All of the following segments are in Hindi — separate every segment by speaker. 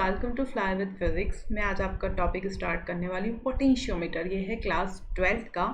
Speaker 1: Welcome to fly with physics. मैं आज आपका टॉपिक स्टार्ट करने वाली हूँ पोटेंशियोमीटर। ये है क्लास 12th का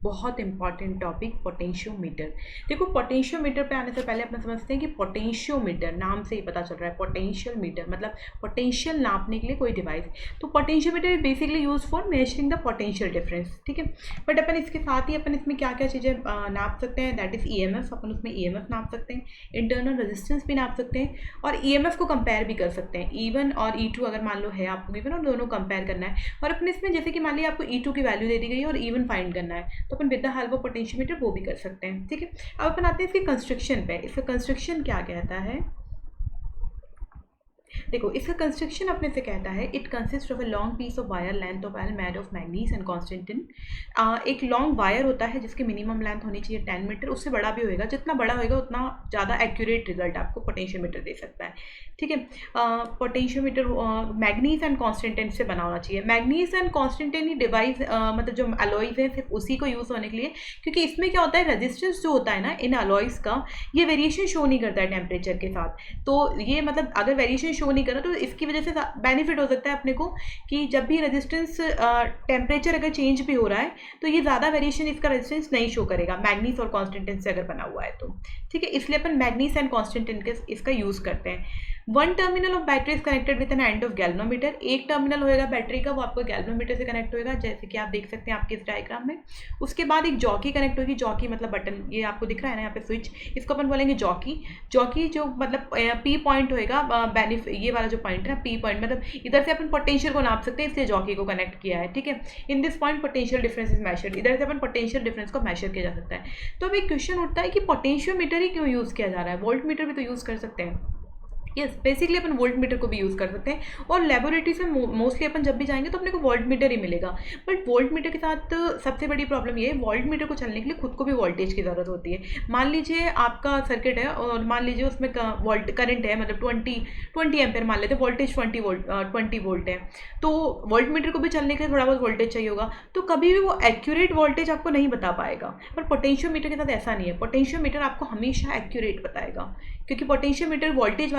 Speaker 1: बहुत इंपॉर्टेंट टॉपिक पोटेंशियोमीटर। देखो, पोटेंशियोमीटर पे आने से पहले अपन समझते हैं कि पोटेंशियोमीटर नाम से ही पता चल रहा है पोटेंशियल मीटर मतलब पोटेंशियल नापने के लिए कोई डिवाइस। तो potentiometer is basically use for measuring the potential difference. ठीक है, बट अपन इसके साथ ही अपन इसमें क्या क्या चीज़ें नाप सकते हैं, दैट इज ईएमएफ। अपन उसमें ईएमएफ नाप सकते हैं, इंटरनल रेजिस्टेंस भी नाप सकते हैं और ईएमएफ को कंपेयर भी कर सकते हैं। E1 और E2 अगर मान लो है आपको गिवन और दोनों कंपेयर करना है, और अपने इसमें जैसे कि मान लिया आपको E2 की वैल्यू दे दी गई है और E1 फाइंड करना है, तो अपन with the help of potentiometer वो भी कर सकते हैं। ठीक है, अब अपन आते हैं इसके कंस्ट्रक्शन पे। इसका कंस्ट्रक्शन क्या कहता है, देखो इसका कंस्ट्रक्शन अपने से कहता है it consist of a long piece of wire length of L made of manganese and constantan. एक लॉन्ग वायर होता है जिसकी मिनिमम लेंथ होनी चाहिए 10 मीटर, उससे बड़ा भी होएगा, जितना बड़ा होएगा उतना ज़्यादा एक्यूरेट रिजल्ट आपको पोटेंशियोमीटर दे सकता है। ठीक है, पोटेंशियोमीटर मैग्नीज एंड कॉन्स्टेंटिन से बना होना चाहिए। मैग्नीज एंड कॉन्स्टेंटिन ही डिवाइस मतलब जो अलॉयज है सिर्फ उसी को यूज़ होने के लिए, क्योंकि इसमें क्या होता है रेजिस्टेंस जो होता है ना इन अलॉयज का, ये वेरिएशन शो नहीं करता है टेम्परेचर के साथ। तो ये मतलब अगर वेरिएशन शो नहीं करा तो इसकी वजह से बेनिफिट हो सकता है अपने को कि जब भी रेजिस्टेंस टेम्परेचर अगर चेंज भी हो रहा है तो ये ज़्यादा वेरिएशन इसका रेजिस्टेंस नहीं शो करेगा मैग्नीज और कॉन्स्टेंटिन से अगर बना हुआ है तो। ठीक है, इसलिए अपन मैग्नीज एंड कॉन्स्टेंटिन के इसका यूज़ करते हैं। One terminal of battery is connected with an end of galvanometer. एक टर्मिनल होएगा बैटरी का, वो आपको गैल्वेनोमीटर से कनेक्ट होएगा, जैसे कि आप देख सकते हैं आपके इस डायग्राम में। उसके बाद एक जॉकी कनेक्ट होगी। जॉकी मतलब बटन, ये आपको दिख रहा है ना यहाँ पे स्विच, इसको अपन बोलेंगे जॉकी। जॉकी जो मतलब पी पॉइंट होएगा, ये वाला जो पॉइंट है ना पी पॉइंट, मतलब इधर से अपन पोटेंशियल को नाप सकते हैं, इसलिए जॉकी को कनेक्ट किया है। ठीक है, in this point potential difference is measured. इधर से अपन पोटेंशियल डिफरेंस को मेजर किया जा सकता है। तो अब एक क्वेश्चन उठता है कि पोटेंशियोमीटर ही क्यों यूज़ किया जा रहा है, वोल्ट मीटर भी तो यूज़ कर सकते हैं। यस, बेसिकली अपन वोल्ट मीटर को भी यूज़ कर सकते हैं और लेबोरेटरीज में मोस्टली अपन जब भी जाएंगे तो अपने को वोल्ट मीटर ही मिलेगा। बट वोल्ट मीटर के साथ सबसे बड़ी प्रॉब्लम ये है, वोल्ट मीटर को चलने के लिए खुद को भी वोल्टेज की ज़रूरत होती है। मान लीजिए आपका सर्किट है और मान लीजिए उसमें वोल्ट करंट है, मतलब 20 एम्पेयर मान लेते हैं, वोल्टेज 20 वोल्ट है, तो वोल्ट मीटर को भी चलने के लिए थोड़ा बहुत वोल्टेज चाहिए होगा, तो कभी भी वो एक्यूरेट वोल्टेज आपको नहीं बता पाएगा। पर पोटेंशियोमीटर के साथ ऐसा नहीं है, पोटेंशियोमीटर आपको हमेशा एक्यूरेट बताएगा, क्योंकि पोटेंशियोमीटर वोल्टेज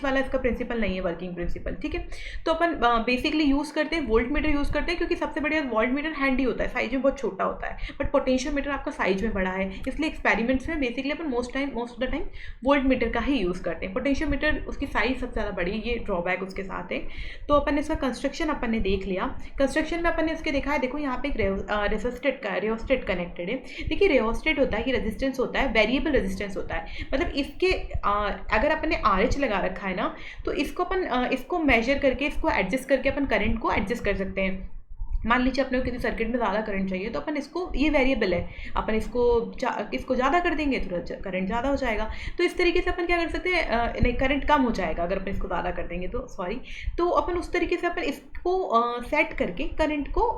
Speaker 1: वाला इसका प्रिंसिपल नहीं है, वर्किंग प्रिंसिपल। ठीक है, तो अपन बेसिकली यूज़ करते हैं वोल्ट मीटर यूज़ करते हैं, क्योंकि सबसे बढ़िया वोल्ट मीटर हैंडी होता है, साइज में बहुत छोटा होता है, बट पोटेंशियोमीटर आपका साइज में बड़ा है, इसलिए एक्सपेरिमेंट्स में basically upon most of the time volt meter का ही यूज़ करते हैं। पोटेंशियोमीटर उसकी साइज सबसे ज़्यादा बड़ी है, ये ड्रॉबैक उसके साथ है। तो अपन इसका कंस्ट्रक्शन अपन ने देख लिया। कंस्ट्रक्शन में अपन ने इसके देखा है, देखो यहाँ पे एक रेओस्टेट कनेक्टेड है। देखिए रेओस्टेट होता है कि रेजिस्टेंस होता है, वेरिएबल रेजिस्टेंस होता है, मतलब इसके अगर अपन ने RH लगा रखा है ना, तो इसको अपन इसको मेजर करके, इसको एडजस्ट करके अपन करंट को एडजस्ट कर सकते हैं। मान लीजिए अपने को किसी सर्किट में ज़्यादा करंट चाहिए, तो अपन इसको, ये वेरिएबल है, अपन इसको ज़्यादा कर देंगे तो करंट ज़्यादा हो जाएगा। तो इस तरीके से अपन क्या कर सकते हैं, नहीं करंट कम हो जाएगा अगर अपन इसको ज़्यादा कर देंगे तो, सॉरी। तो अपन उस तरीके से अपन इसको सेट करके करंट को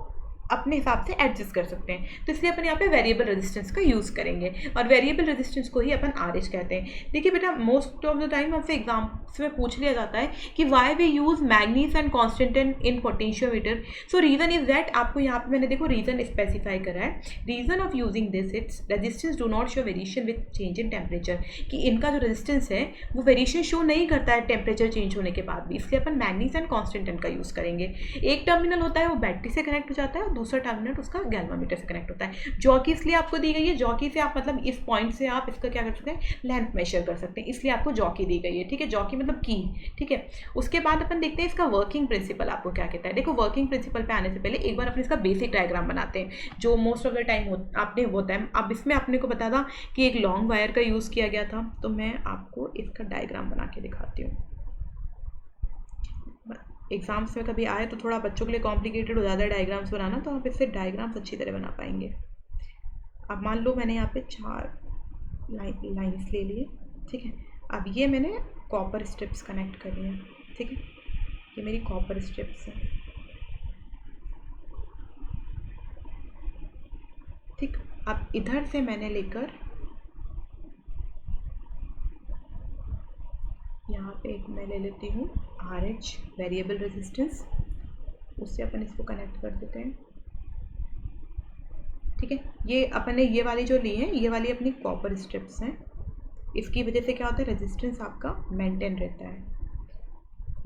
Speaker 1: अपने हिसाब से एडजस्ट कर सकते हैं। तो इसलिए अपन यहाँ पे वेरिएबल रेजिस्टेंस का यूज़ करेंगे और वेरिएबल रेजिस्टेंस को ही अपन RH कहते हैं। देखिए बेटा, मोस्ट ऑफ द टाइम हमसे एग्जाम्स में पूछ लिया जाता है कि why we use manganese and constantan in potentiometer. So reason is that, आपको यहाँ पे मैंने देखो रीज़न स्पेसिफाई करा है। Reason of using this, it's resistance do not show variation with change in temperature, कि इनका जो रेजिस्टेंस है वो वेरिएशन शो नहीं करता है टेम्परेचर चेंज होने के बाद भी, इसलिए अपन मैग्नीज एंड कॉन्स्टेंटिन का यूज़ करेंगे। एक टर्मिनल होता है वो बैटरी से कनेक्ट हो जाता है और दूसरा टर्मिनल उसका गैल्वेनोमीटर से कनेक्ट होता है। जॉकी इसलिए आपको दी गई है, जॉकी से आप मतलब इस पॉइंट से आप इसका क्या कर सकते हैं, लेंथ मेजर कर सकते हैं, इसलिए आपको जॉकी दी गई है। ठीक है, जॉकी मतलब की। ठीक है, उसके बाद अपन देखते हैं इसका वर्किंग प्रिंसिपल आपको क्या कहता है। देखो, वर्किंग प्रिंसिपल पे आने से पहले एक बार अपन इसका बेसिक डायग्राम बनाते हैं, जो मोस्ट ऑफ द टाइम आपने होता है। अब इसमें अपने को पता था कि एक लॉन्ग वायर का यूज़ किया गया था, तो मैं आपको इसका डायग्राम बना के दिखाती हूँ। एग्जाम्स में कभी आए तो थोड़ा बच्चों के लिए कॉम्प्लिकेटेड हो जाता है डायग्राम्स बनाना, तो आप इससे डायग्राम्स अच्छी तरह बना पाएंगे। अब मान लो मैंने यहाँ पे 4 लाइन्स ले लिए। ठीक है, अब ये मैंने कॉपर स्ट्रिप्स कनेक्ट कर लिए। ठीक है, ये मेरी कॉपर स्ट्रिप्स हैं। ठीक, अब इधर से मैंने लेकर यहाँ पे एक मैं ले लेती हूँ RH वेरिएबल रेजिस्टेंस, उससे अपन इसको कनेक्ट कर देते हैं। ठीक है, ये अपन ने ये वाली जो ली है, ये वाली अपनी कॉपर स्ट्रिप्स हैं। इसकी वजह से क्या होता है, रेजिस्टेंस आपका मेंटेन रहता है।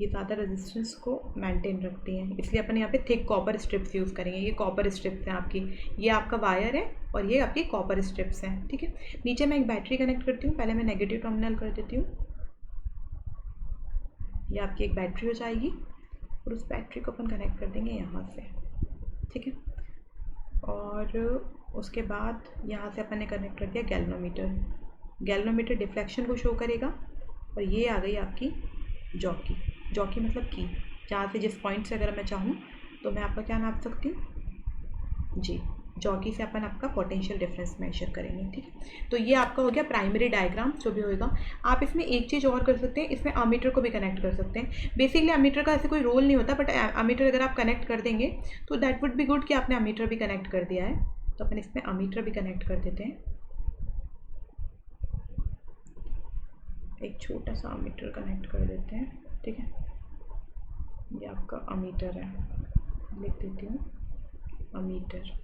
Speaker 1: ये ज़्यादा रेजिस्टेंस को मेंटेन रखती हैं, इसलिए अपन यहाँ पे थिक कॉपर स्ट्रिप्स यूज़ करेंगे। ये कॉपर स्ट्रिप्स हैं आपकी, ये आपका वायर है और ये आपकी कॉपर स्ट्रिप्स हैं, ठीक है। नीचे मैं एक बैटरी कनेक्ट करती हूँ, पहले मैं नेगेटिव टर्मिनल कर देती हूँ। ये आपकी एक बैटरी हो जाएगी और उस बैटरी को अपन कनेक्ट कर देंगे यहाँ से, ठीक है। और उसके बाद यहाँ से अपन ने कनेक्ट कर दिया गैल्वेनोमीटर। गैल्वेनोमीटर डिफ्लेक्शन को शो करेगा। और ये आ गई आपकी जॉकी। जॉकी मतलब की, जहाँ से जिस पॉइंट से अगर मैं चाहूँ तो मैं आपका क्या नाप सकती हूँ जी, जॉकी से अपन आपका पोटेंशियल डिफरेंस मेजर करेंगे, ठीक है। तो ये आपका हो गया प्राइमरी डायग्राम जो भी होगा। आप इसमें एक चीज़ और कर सकते हैं, इसमें अमीटर को भी कनेक्ट कर सकते हैं। बेसिकली अमीटर का ऐसे कोई रोल नहीं होता, बट अमीटर अगर आप कनेक्ट कर देंगे तो दैट वुड बी गुड कि आपने अमीटर भी कनेक्ट कर दिया है। तो अपन इसमें अमीटर भी कनेक्ट कर देते हैं। एक छोटा सा अमीटर कनेक्ट कर देते हैं, ठीक है। ये आपका अमीटर है, लिख देती हूँ अमीटर,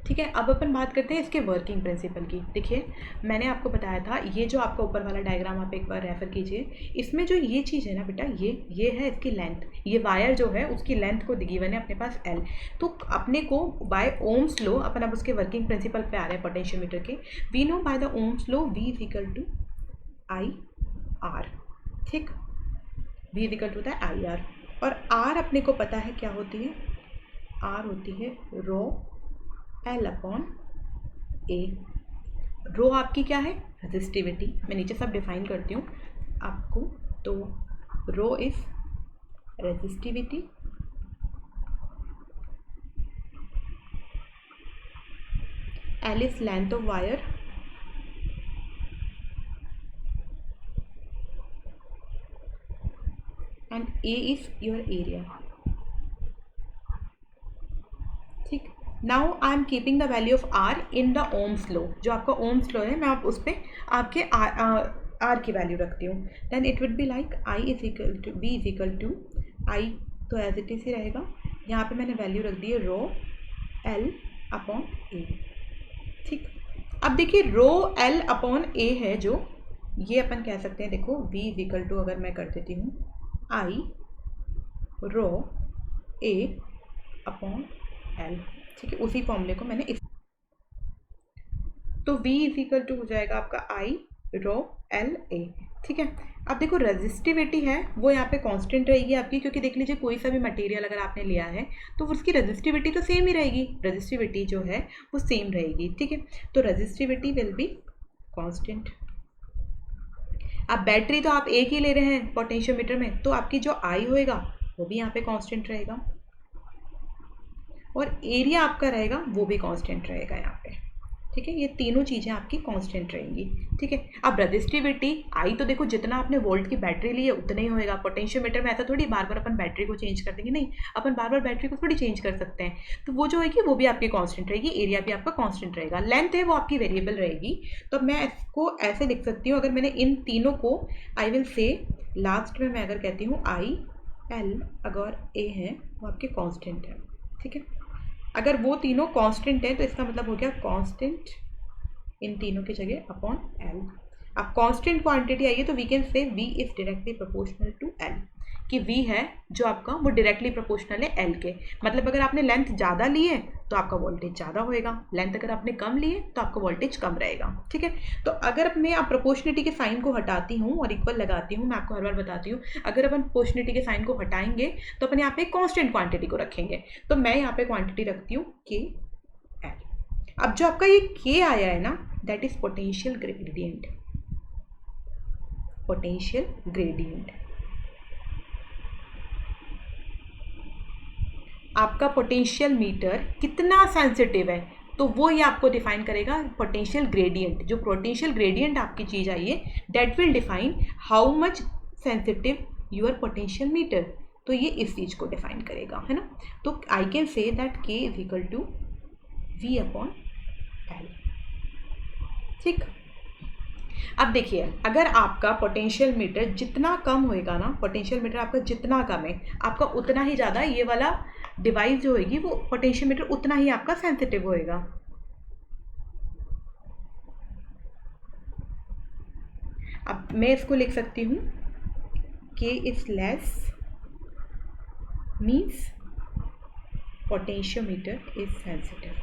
Speaker 1: ठीक है। अब अपन बात करते हैं इसके वर्किंग प्रिंसिपल की। देखिए मैंने आपको बताया था, ये जो आपका ऊपर वाला डायग्राम आप एक बार रेफर कीजिए। इसमें जो ये चीज़ है ना बेटा, ये है इसकी लेंथ। ये वायर जो है उसकी लेंथ को गिवन है अपने पास L। तो अपने को बाय ओम्स लॉ, अपन अब उसके वर्किंग प्रिंसिपल पे आ रहे हैं पोटेंशियोमीटर के। We know by the ohms law V is equal to I R, ठीक। V इज इक्वल टू होता है आई आर, और R अपने को पता है क्या होती है, R होती है रो L अपॉन ए। रो आपकी क्या है, रेजिस्टिविटी। मैं नीचे सब डिफाइन करती हूँ आपको। तो rho is resistivity, L is length of wire, and A is your area, ठीक। Now I am keeping the value of R in the ohms law. जो आपका ओम्स लॉ है, मैं आप उस पर आपके आर की वैल्यू रखती हूँ। Then it would be like I is equal to V is equal to I, तो एज इट इज ही रहेगा। यहाँ पे मैंने वैल्यू रख दी है रो एल अपॉन ए, ठीक। अब देखिए रो एल अपॉन ए है जो, ये अपन कह सकते हैं, देखो वी इज इक्वल टू अगर मैं कर देती हूँ आई रो ए अपॉन एल, ठीक है। उसी फॉर्मूले को मैंने इस, तो V इज इक्वल टू हो जाएगा आपका आई रो एल ए, ठीक है। अब देखो रेजिस्टिविटी है वो यहाँ पे कांस्टेंट रहेगी आपकी, क्योंकि देख लीजिए कोई सा भी मटेरियल अगर आपने लिया है तो उसकी रेजिस्टिविटी तो सेम ही रहेगी, रेजिस्टिविटी जो है वो सेम रहेगी, ठीक है। तो रेजिस्टिविटी विल बी कांस्टेंट। अब बैटरी तो आप एक ही ले रहे हैं पोटेंशियोमीटर में, तो आपकी जो आई होएगा वो भी यहाँ पे कांस्टेंट रहेगा, और एरिया आपका रहेगा वो भी कांस्टेंट रहेगा यहाँ पे, ठीक है। ये तीनों चीज़ें आपकी कांस्टेंट रहेंगी, ठीक है। अब रेजिस्टिविटी आई तो देखो जितना आपने वोल्ट की बैटरी ली है उतना ही होएगा। पोटेंशियोमीटर में ऐसा थोड़ी बार बार अपन बैटरी को चेंज कर देंगे, नहीं, अपन बार बार बैटरी को थोड़ी चेंज कर सकते हैं। तो वो जो होगी वो भी आपकी कांस्टेंट रहेगी, एरिया भी आपका कांस्टेंट रहेगा, लेंथ है वो आपकी वेरिएबल रहेगी। तो मैं इसको ऐसे लिख सकती हूँ, अगर मैंने इन तीनों को, आई विल से लास्ट में मैं अगर कहती हूँ आई एल अगर ए है वो आपके कॉन्स्टेंट है, ठीक है। अगर वो तीनों कांस्टेंट है तो इसका मतलब हो गया कांस्टेंट इन तीनों की जगह अपॉन एल। अब कांस्टेंट क्वांटिटी आई है तो we can say V is directly proportional to L, कि V है जो आपका वो डायरेक्टली प्रोपोर्शनल है L के। मतलब अगर आपने लेंथ ज़्यादा ली है तो आपका वोल्टेज ज़्यादा होएगा, लेंथ अगर आपने कम ली है तो आपका वोल्टेज कम रहेगा, ठीक है। तो अगर मैं आप प्रोपोर्शनिटी के साइन को हटाती हूँ और इक्वल लगाती हूँ, मैं आपको हर बार बताती हूँ, अगर अपन प्रोपोर्शनिटी के साइन को हटाएंगे तो अपन यहाँ पे कॉन्स्टेंट क्वांटिटी को रखेंगे। तो मैं यहाँ पे क्वांटिटी रखती हूँ के एल। अब जो आपका ये के आया है ना, that is potential gradient, potential gradient. आपका पोटेंशियल मीटर कितना सेंसिटिव है तो वो ये आपको डिफाइन करेगा पोटेंशियल ग्रेडियंट। जो पोटेंशियल ग्रेडियंट आपकी चीज़ आई है that will define how much sensitive your potential meter. तो ये इस चीज़ को डिफाइन करेगा, है ना। तो I can say that K is equal to V upon L, ठीक। अब देखिए अगर आपका पोटेंशियल मीटर जितना कम होएगा ना, पोटेंशियल मीटर आपका जितना कम है आपका उतना ही ज़्यादा ये वाला डिवाइस जो होगी वो पोटेंशियल मीटर उतना ही आपका सेंसिटिव होएगा। अब मैं इसको लिख सकती हूँ K is less means potentiometer is sensitive.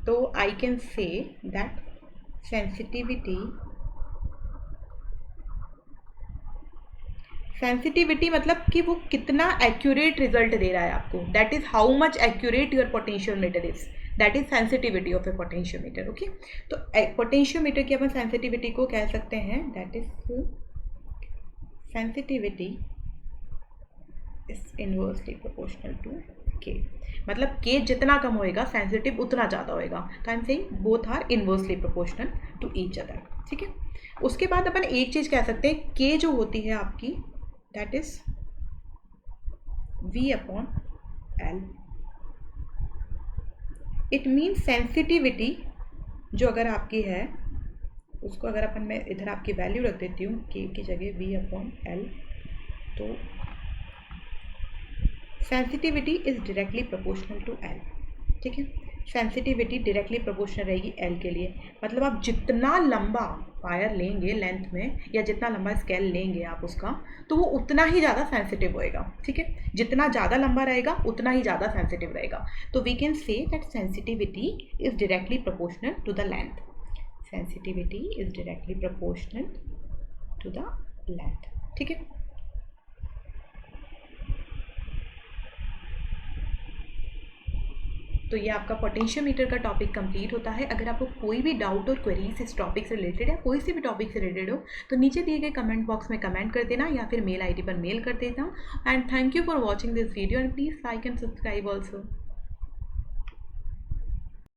Speaker 1: So I can say that sensitivity मतलब कि वो कितना एक्यूरेट रिजल्ट दे रहा है आपको, that is how much accurate your potentiometer is, that is sensitivity of a potentiometer. Okay, तो पोटेंशियोमीटर की अपन सेंसिटिविटी को कह सकते हैं that is sensitivity is inversely proportional to K. मतलब के जितना कम होएगा सेंसिटिव उतना ज़्यादा होएगा. तो I am saying both are inversely proportional to each other. ठीक है, उसके बाद अपन एक चीज़ कह सकते हैं, के जो होती है आपकी that is V upon L. It means sensitivity जो अगर आपकी है उसको अगर अपन मैं इधर आपकी वैल्यू रख देती हूँ के की जगह V अपॉन L, तो sensitivity is directly proportional to L. ठीक है, सेंसिटिविटी डायरेक्टली प्रोपोर्शनल रहेगी L के लिए. मतलब आप जितना लंबा वायर लेंगे लेंथ में, या जितना लंबा स्केल लेंगे आप उसका, तो वो उतना ही ज़्यादा सेंसिटिव होएगा. ठीक है, जितना ज़्यादा लंबा रहेगा उतना ही ज़्यादा सेंसिटिव रहेगा. तो we can say that sensitivity is directly proportional to the length. Sensitivity is directly proportional to the length. ठीक है, तो ये आपका पोटेंशियोमीटर का टॉपिक कंप्लीट होता है. अगर आपको कोई भी डाउट और क्वेरीज इस टॉपिक से रिलेटेड या कोई से भी टॉपिक से रिलेटेड हो तो नीचे दिए गए कमेंट बॉक्स में कमेंट कर देना या फिर मेल आईडी पर मेल कर देना. And thank you for watching this video and please like and subscribe also.